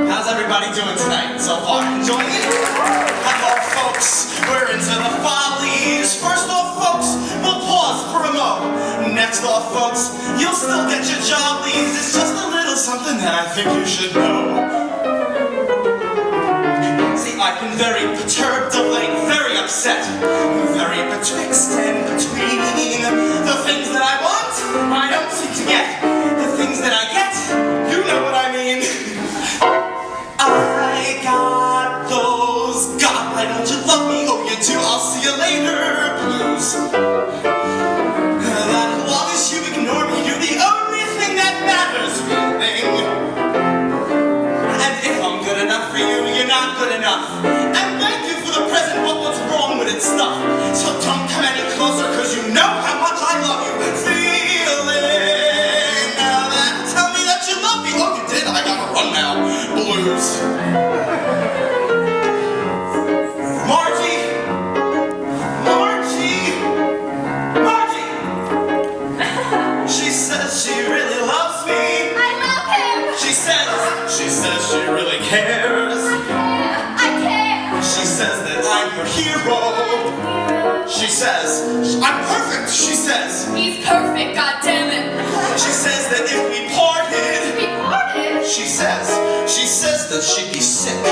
How's everybody doing tonight so far? Enjoying it? Hello, folks. We're into the follies. First off, folks, we'll pause for a mo. Next off, folks, you'll still get your jollies. It's just a little something that I think you should know. See, I've been very perturbed of late, very upset, very betwixt and between. The things that I want, I don't seem to get. The things that I get, you know what I mean. I got those God, why don't you love me? Oh, you do, I'll see you later blues. That as long as you ignore me, you're the only thing that matters, feeling. And if I'm good enough for you, you're not good enough. And thank you for the present, but what's wrong with its stuff? So don't come any closer, cause you know how much I love you. Feeling. Now that, tell me that you love me. Oh, you did? I gotta run now. Blues. She says she really loves me. I love him. She says she really cares. I care. She says that I'm her hero. She says I'm perfect. She says He's perfect, goddammit. she says that if we parted, We parted. she says that she'd be sick.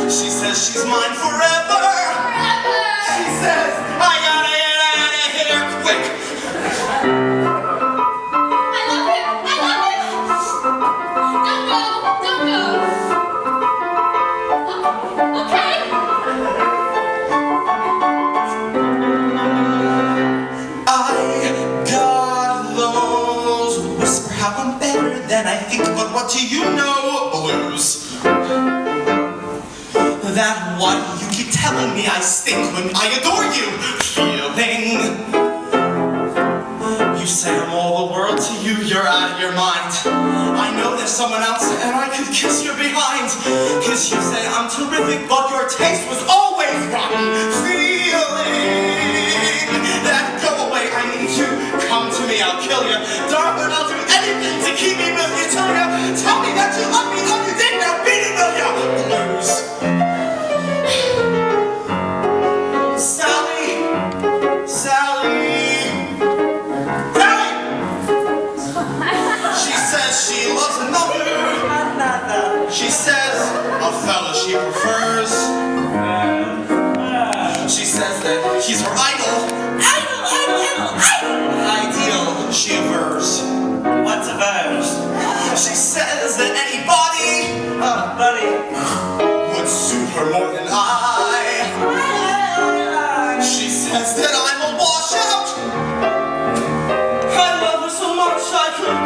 She says she's mine forever. Forever. She says I gotta get out of here quick. I love him. I love him. Don't go. Don't go. Okay. I got those whisper how I'm better than I think, but what do you know, blues? That what you keep telling me I stink when I adore you, feeling. You say I'm all the world to you, you're out of your mind. I know there's someone else and I could kiss your behind. Cause you say I'm terrific, but your taste was always rotten, feeling. That go away, I need you, come to me, I'll kill you. Darling, I'll do anything to keep me with you. Tell me that you love me, oh you did, now beat it, will ya? Blues. She says she loves another. She says a fella she prefers. She says that he's her idol. Ideal she avers. What's a verse? She says that anybody would suit her more than I. She says that I'm a washout. I love her so much I could